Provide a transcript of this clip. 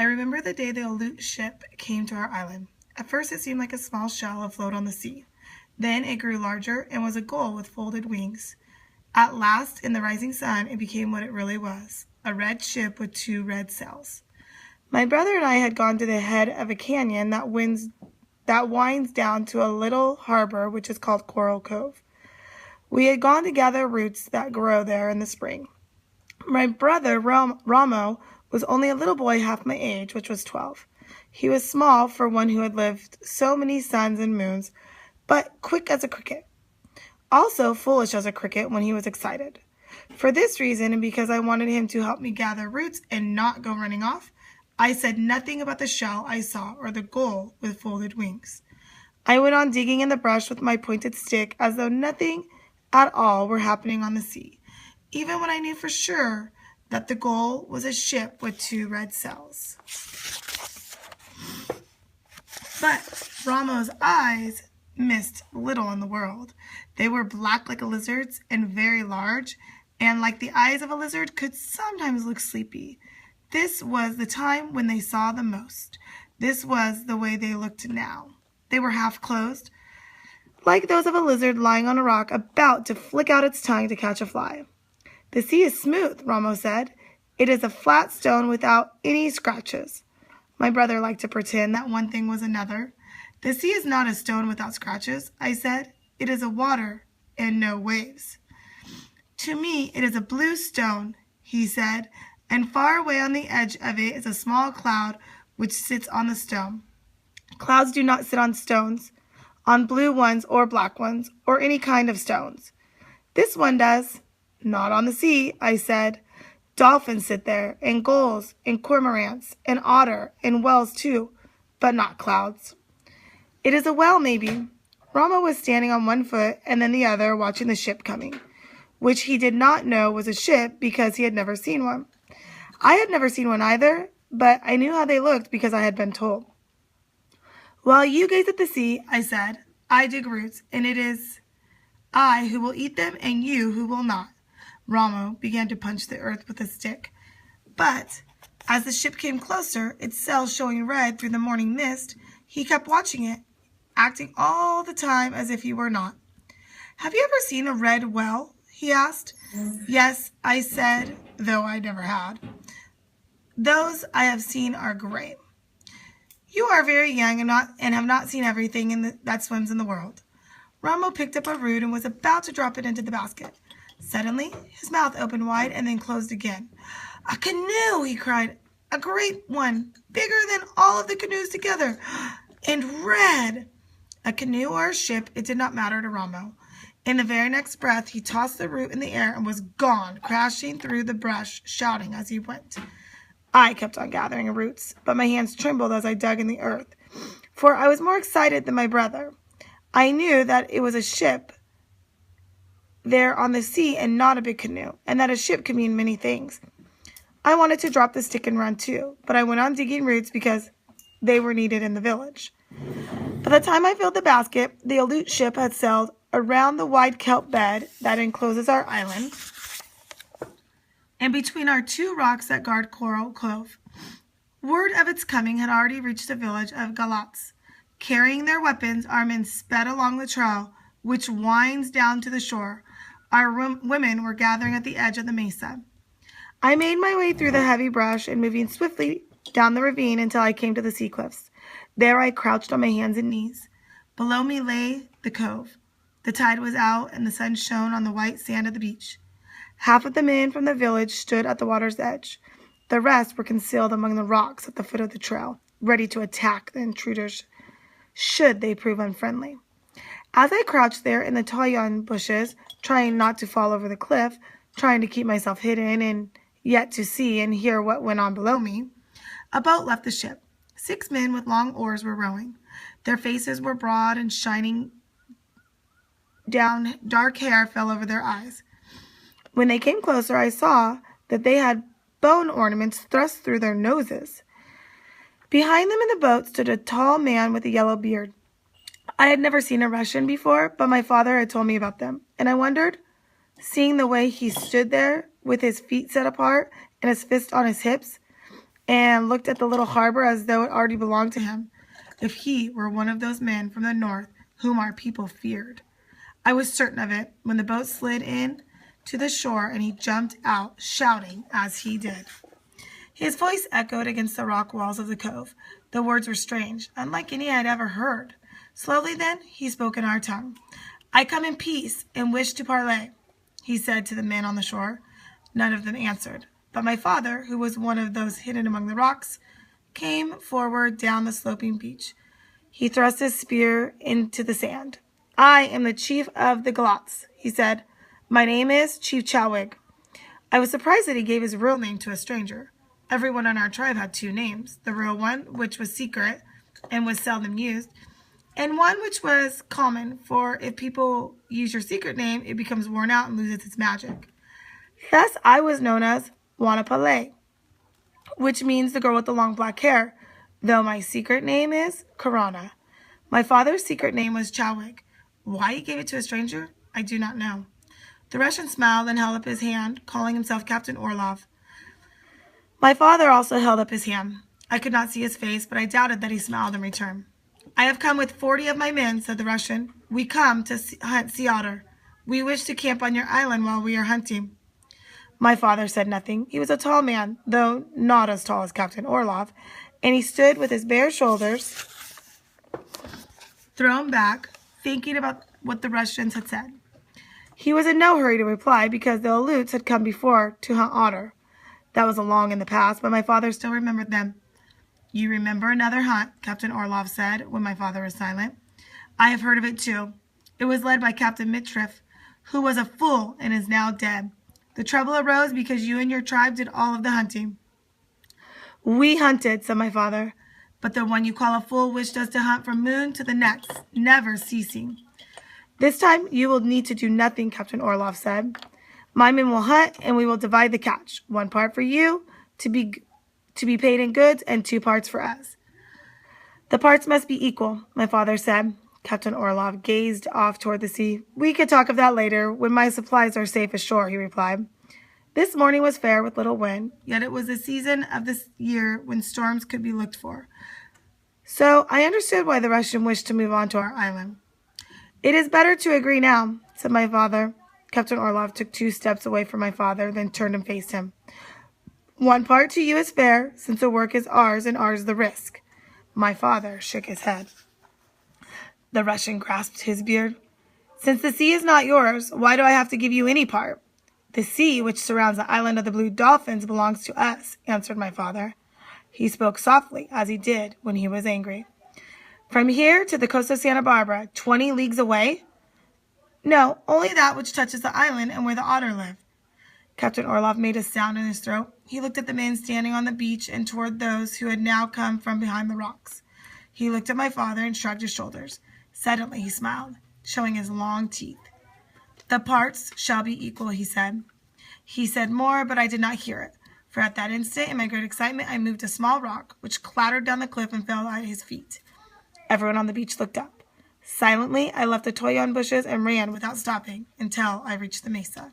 I remember the day the Aleut ship came to our island. At first it seemed like a small shell afloat on the sea. Then it grew larger and was a gull with folded wings. At last, in the rising sun, it became what it really was, a red ship with 2 red sails. My brother and I had gone to the head of a canyon that winds down to a little harbor which is called Coral Cove. We had gone to gather roots that grow there in the spring. My brother, Ramo, was only a little boy half my age, which was 12. He was small for one who had lived so many suns and moons, but quick as a cricket. Also foolish as a cricket when he was excited. For this reason, and because I wanted him to help me gather roots and not go running off, I said nothing about the shell I saw or the gull with folded wings. I went on digging in the brush with my pointed stick as though nothing at all were happening on the sea, even when I knew for sure that the gull was a ship with 2 red sails. But Ramo's eyes missed little in the world. They were black like a lizard's and very large, and like the eyes of a lizard could sometimes look sleepy. This was the time when they saw the most. This was the way they looked now. They were half closed, like those of a lizard lying on a rock about to flick out its tongue to catch a fly. The sea is smooth, Ramo said. It is a flat stone without any scratches. My brother liked to pretend that one thing was another. The sea is not a stone without scratches, I said. It is a water and no waves. To me, it is a blue stone, he said, and far away on the edge of it is a small cloud which sits on the stone. Clouds do not sit on stones, on blue ones or black ones, or any kind of stones. This one does. Not on the sea, I said. Dolphins sit there, and gulls, and cormorants, and otter, and whales too, but not clouds. It is a whale, maybe. Ramo was standing on one foot and then the other, watching the ship coming, which he did not know was a ship because he had never seen one. I had never seen one either, but I knew how they looked because I had been told. While you gaze at the sea, I said, I dig roots, and it is I who will eat them and you who will not. Ramo began to punch the earth with a stick. But as the ship came closer, its sails showing red through the morning mist, he kept watching it, acting all the time as if he were not. Have you ever seen a red whale? He asked. Yes, I said, though I never had. Those I have seen are gray. You are very young and have not seen everything that swims in the world. Ramo picked up a root and was about to drop it into the basket. Suddenly, his mouth opened wide and then closed again. A canoe, he cried. A great one, bigger than all of the canoes together, and red. A canoe or a ship, it did not matter to Ramo. In the very next breath, he tossed the root in the air and was gone, crashing through the brush, shouting as he went. I kept on gathering roots, but my hands trembled as I dug in the earth, for I was more excited than my brother. I knew that it was a ship there on the sea and not a big canoe, and that a ship could mean many things. I wanted to drop the stick and run too, but I went on digging roots because they were needed in the village. By the time I filled the basket, the Aleut ship had sailed around the wide kelp bed that encloses our island, and between our 2 rocks that guard Coral Cove. Word of its coming had already reached the village of Galatz. Carrying their weapons, our men sped along the trail, which winds down to the shore. Our women were gathering at the edge of the mesa. I made my way through the heavy brush and moving swiftly down the ravine until I came to the sea cliffs. There I crouched on my hands and knees. Below me lay the cove. The tide was out and the sun shone on the white sand of the beach. Half of the men from the village stood at the water's edge. The rest were concealed among the rocks at the foot of the trail, ready to attack the intruders should they prove unfriendly. As I crouched there in the tayan bushes, trying not to fall over the cliff, trying to keep myself hidden and yet to see and hear what went on below me, a boat left the ship. 6 men with long oars were rowing. Their faces were broad and shining down. Dark hair fell over their eyes. When they came closer, I saw that they had bone ornaments thrust through their noses. Behind them in the boat stood a tall man with a yellow beard. I had never seen a Russian before, but my father had told me about them, and I wondered, seeing the way he stood there with his feet set apart and his fist on his hips, and looked at the little harbor as though it already belonged to him, if he were one of those men from the north whom our people feared. I was certain of it when the boat slid in to the shore and he jumped out, shouting as he did. His voice echoed against the rock walls of the cove. The words were strange, unlike any I had ever heard. Slowly then, he spoke in our tongue. I come in peace and wish to parley, he said to the men on the shore. None of them answered, but my father, who was one of those hidden among the rocks, came forward down the sloping beach. He thrust his spear into the sand. I am the chief of the Galots, he said. My name is Chief Chowig. I was surprised that he gave his real name to a stranger. Everyone in our tribe had two names, the real one, which was secret and was seldom used, and one which was common, for if people use your secret name, it becomes worn out and loses its magic. Thus I was known as Wanapale, which means the girl with the long black hair, though my secret name is Karana. My father's secret name was Chowig. Why he gave it to a stranger, I do not know. The Russian smiled and held up his hand, calling himself Captain Orlov. My father also held up his hand. I could not see his face, but I doubted that he smiled in return. I have come with 40 of my men, said the Russian. We come to hunt sea otter. We wish to camp on your island while we are hunting. My father said nothing. He was a tall man, though not as tall as Captain Orlov, and he stood with his bare shoulders thrown back, thinking about what the Russians had said. He was in no hurry to reply because the Aleuts had come before to hunt otter. That was long in the past, but my father still remembered them. You remember another hunt, Captain Orlov said when my father was silent. I have heard of it too. It was led by Captain Mitrif, who was a fool and is now dead. The trouble arose because you and your tribe did all of the hunting. We hunted, said my father, but the one you call a fool wished us to hunt from moon to the next, never ceasing. This time you will need to do nothing, Captain Orlov said. My men will hunt, and we will divide the catch. 1 part for you, to be paid in goods, and 2 parts for us. The parts must be equal, my father said. Captain Orlov gazed off toward the sea. We could talk of that later, when my supplies are safe ashore, he replied. This morning was fair with little wind, yet it was a season of the year when storms could be looked for. So I understood why the Russian wished to move on to our island. It is better to agree now, said my father. Captain Orlov took 2 steps away from my father, then turned and faced him. 1 part to you is fair, since the work is ours and ours the risk. My father shook his head. The Russian grasped his beard. Since the sea is not yours, why do I have to give you any part? The sea which surrounds the island of the Blue Dolphins belongs to us, answered my father. He spoke softly, as he did when he was angry. From here to the coast of Santa Barbara, 20 leagues away? No, only that which touches the island and where the otter live. Captain Orlov made a sound in his throat. He looked at the men standing on the beach and toward those who had now come from behind the rocks. He looked at my father and shrugged his shoulders. Suddenly he smiled, showing his long teeth. The parts shall be equal, he said. He said more, but I did not hear it, for at that instant, in my great excitement, I moved a small rock, which clattered down the cliff and fell at his feet. Everyone on the beach looked up. Silently, I left the toyon bushes and ran without stopping until I reached the mesa.